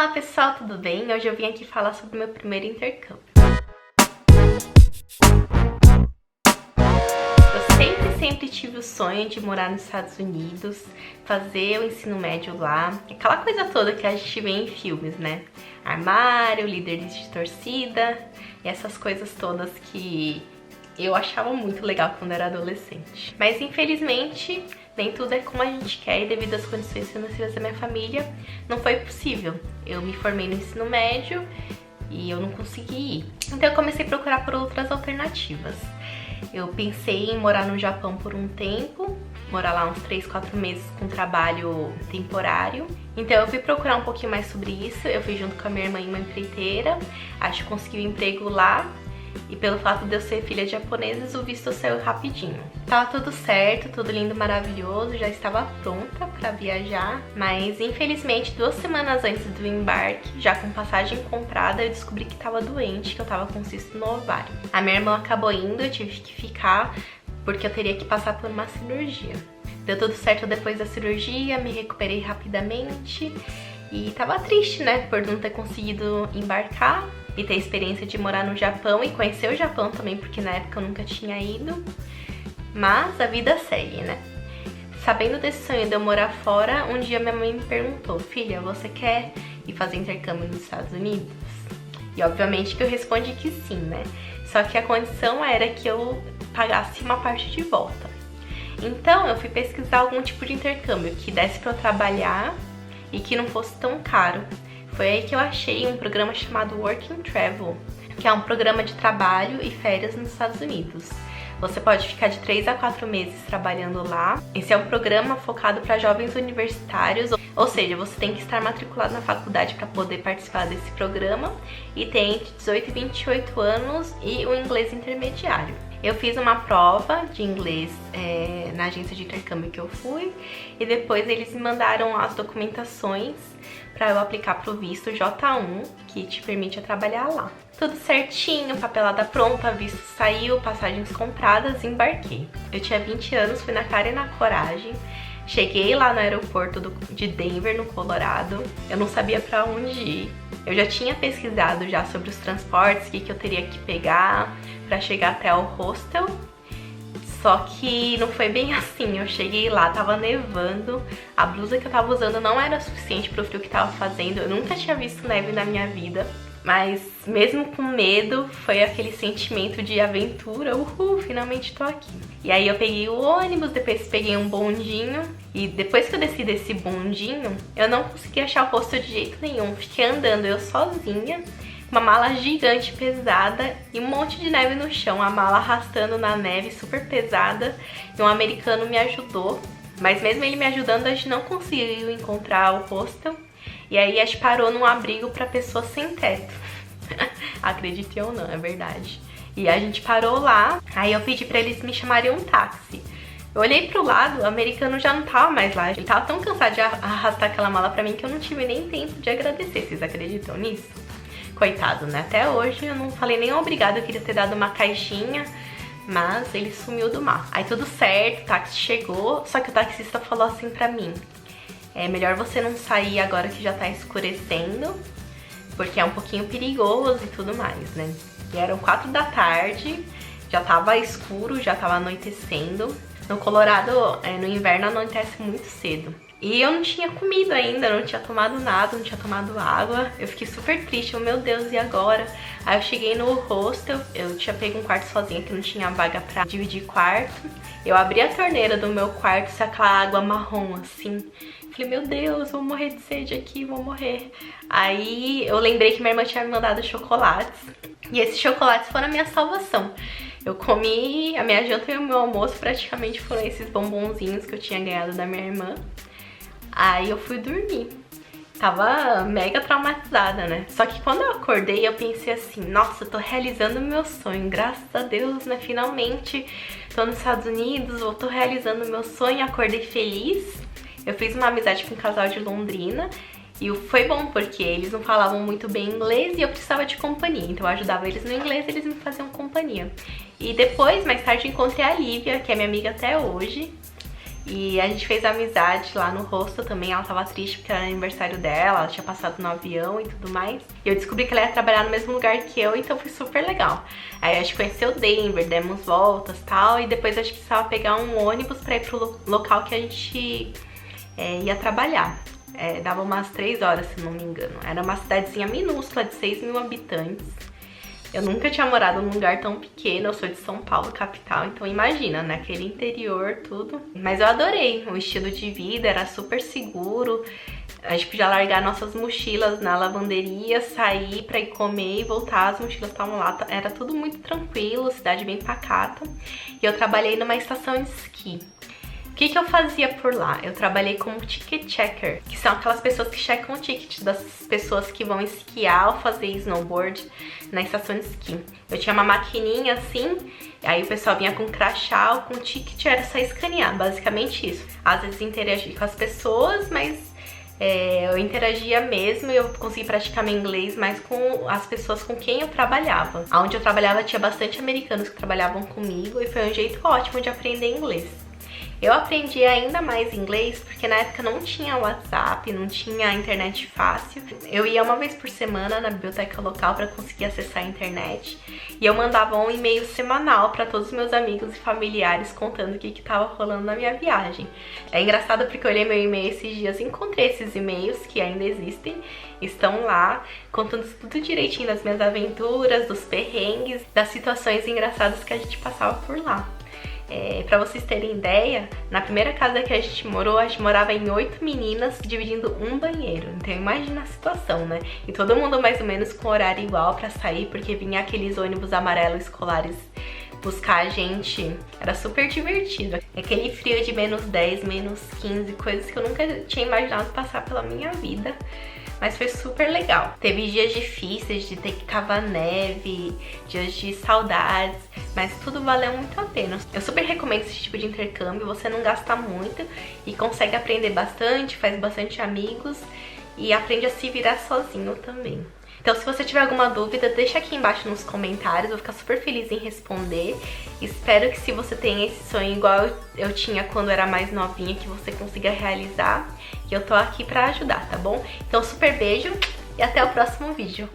Olá pessoal, tudo bem? Hoje eu vim aqui falar sobre o meu primeiro intercâmbio. Eu sempre tive o sonho de morar nos Estados Unidos, fazer o ensino médio lá, aquela coisa toda que a gente vê em filmes, né? Armário, líderes de torcida e essas coisas todas que eu achava muito legal quando era adolescente. Mas infelizmente nem tudo é como a gente quer e devido às condições financeiras da minha família não foi possível. Eu me formei no ensino médio e eu não consegui ir. Então eu comecei a procurar por outras alternativas. Eu pensei em morar no Japão por um tempo, morar lá uns 3, 4 meses com trabalho temporário. Então eu fui procurar um pouquinho mais sobre isso, eu fui junto com a minha irmã em uma empreiteira, acho que consegui um emprego lá. E pelo fato de eu ser filha de japoneses, o visto saiu rapidinho. Tava tudo certo, tudo lindo, maravilhoso, já estava pronta pra viajar. Mas infelizmente 2 semanas antes do embarque, já com passagem comprada, eu descobri que tava doente, que eu tava com cisto no ovário. A minha irmã acabou indo, eu tive que ficar porque eu teria que passar por uma cirurgia. Deu tudo certo depois da cirurgia, me recuperei rapidamente. E tava triste, né, por não ter conseguido embarcar e ter a experiência de morar no Japão e conhecer o Japão também, porque na época eu nunca tinha ido. Mas a vida segue, né? Sabendo desse sonho de eu morar fora, um dia minha mãe me perguntou: filha, você quer ir fazer intercâmbio nos Estados Unidos? E obviamente que eu respondi que sim, né? Só que a condição era que eu pagasse uma parte de volta. Então eu fui pesquisar algum tipo de intercâmbio que desse pra eu trabalhar e que não fosse tão caro. Foi aí que eu achei um programa chamado Work and Travel, que é um programa de trabalho e férias nos Estados Unidos. Você pode ficar de 3 a 4 meses trabalhando lá. Esse é um programa focado para jovens universitários, ou seja, você tem que estar matriculado na faculdade para poder participar desse programa e tem entre 18 e 28 anos e o inglês intermediário. Eu fiz uma prova de inglês na agência de intercâmbio que eu fui e depois eles me mandaram as documentações para eu aplicar para o visto J1, que te permite trabalhar lá. Tudo certinho, papelada pronta, visto saiu, passagens compradas e embarquei. Eu tinha 20 anos, fui na cara e na coragem. Cheguei lá no aeroporto de Denver, no Colorado. Eu não sabia para onde ir. Eu já tinha pesquisado já sobre os transportes, o que eu teria que pegar para chegar até o hostel. Só que não foi bem assim. Eu cheguei lá, tava nevando. A blusa que eu tava usando não era suficiente pro frio que tava fazendo. Eu nunca tinha visto neve na minha vida. Mas mesmo com medo, foi aquele sentimento de aventura. Uhul, finalmente tô aqui. E aí eu peguei o ônibus, depois peguei um bondinho. E depois que eu desci desse bondinho, eu não consegui achar o hostel de jeito nenhum. Fiquei andando eu sozinha, uma mala gigante, pesada e um monte de neve no chão. A mala arrastando na neve, super pesada. E um americano me ajudou. Mas mesmo ele me ajudando, a gente não conseguiu encontrar o hostel. E aí a gente parou num abrigo para pessoas sem teto. Acredite ou não, é verdade. E a gente parou lá, aí eu pedi pra eles me chamarem um táxi. Eu olhei pro lado, o americano já não tava mais lá. Ele tava tão cansado de arrastar aquela mala pra mim que eu não tive nem tempo de agradecer. Vocês acreditam nisso? Coitado, né? Até hoje eu não falei nem obrigado, eu queria ter dado uma caixinha, mas ele sumiu do mar. Aí tudo certo, o táxi chegou, só que o taxista falou assim pra mim: é melhor você não sair agora que já tá escurecendo, porque é um pouquinho perigoso e tudo mais, né? E eram 4 da tarde, já tava escuro, já tava anoitecendo. No Colorado, no inverno, anoitece muito cedo. E eu não tinha comido ainda, não tinha tomado nada, não tinha tomado água. Eu fiquei super triste, meu Deus, e agora? Aí eu cheguei no hostel, eu tinha pego um quarto sozinha que não tinha vaga pra dividir quarto. Eu abri a torneira do meu quarto, se aquela água marrom assim. Falei, meu Deus, vou morrer de sede aqui, vou morrer. Aí eu lembrei que minha irmã tinha me mandado chocolates. E esses chocolates foram a minha salvação. Eu comi a minha janta e o meu almoço, praticamente foram esses bombonzinhos que eu tinha ganhado da minha irmã. Aí eu fui dormir. Tava mega traumatizada, né? Só que quando eu acordei, eu pensei assim: nossa, eu tô realizando o meu sonho, graças a Deus, né? Finalmente tô nos Estados Unidos, eu tô realizando o meu sonho. Acordei feliz. Eu fiz uma amizade com um casal de Londrina e foi bom porque eles não falavam muito bem inglês e eu precisava de companhia. Então eu ajudava eles no inglês e eles me faziam companhia. E depois, mais tarde, encontrei a Lívia, que é minha amiga até hoje. E a gente fez amizade lá no hostel também. Ela tava triste porque era aniversário dela, ela tinha passado no avião e tudo mais. E eu descobri que ela ia trabalhar no mesmo lugar que eu, então foi super legal. Aí a gente conheceu Denver, demos voltas e tal, e depois a gente precisava pegar um ônibus pra ir pro local que a gente ia trabalhar. Dava umas 3 horas, se não me engano. Era uma cidadezinha minúscula de 6 mil habitantes. Eu nunca tinha morado num lugar tão pequeno, eu sou de São Paulo, capital, então imagina, naquele interior, tudo. Mas eu adorei o estilo de vida, era super seguro. A gente podia largar nossas mochilas na lavanderia, sair pra ir comer e voltar, as mochilas estavam lá. Era tudo muito tranquilo, cidade bem pacata. E eu trabalhei numa estação de esqui. O que eu fazia por lá? Eu trabalhei como ticket checker, que são aquelas pessoas que checam o ticket das pessoas que vão esquiar ou fazer snowboard na estação de esqui. Eu tinha uma maquininha assim, aí o pessoal vinha com crachá ou com ticket, era só escanear, basicamente isso. Às vezes interagia com as pessoas, mas eu interagia mesmo e eu consegui praticar meu inglês mais com as pessoas com quem eu trabalhava. Onde eu trabalhava tinha bastante americanos que trabalhavam comigo e foi um jeito ótimo de aprender inglês. Eu aprendi ainda mais inglês porque na época não tinha WhatsApp, não tinha internet fácil. Eu ia uma vez por semana na biblioteca local para conseguir acessar a internet e eu mandava um e-mail semanal para todos os meus amigos e familiares contando o que estava rolando na minha viagem. É engraçado porque eu olhei meu e-mail esses dias e encontrei esses e-mails que ainda existem, estão lá contando tudo direitinho das minhas aventuras, dos perrengues, das situações engraçadas que a gente passava por lá. Pra vocês terem ideia, na primeira casa que a gente morava em 8 meninas dividindo um banheiro. Então imagina a situação, né? E todo mundo mais ou menos com horário igual pra sair, porque vinha aqueles ônibus amarelos escolares buscar a gente. Era super divertido. Aquele frio de -10, -15, coisas que eu nunca tinha imaginado passar pela minha vida. Mas foi super legal. Teve dias difíceis de ter que cavar neve, dias de saudades, mas tudo valeu muito a pena. Eu super recomendo esse tipo de intercâmbio, você não gasta muito e consegue aprender bastante, faz bastante amigos e aprende a se virar sozinho também. Então se você tiver alguma dúvida, deixa aqui embaixo nos comentários, vou ficar super feliz em responder. Espero que se você tem esse sonho igual eu tinha quando era mais novinha, que você consiga realizar. E eu tô aqui pra ajudar, tá bom? Então super beijo e até o próximo vídeo.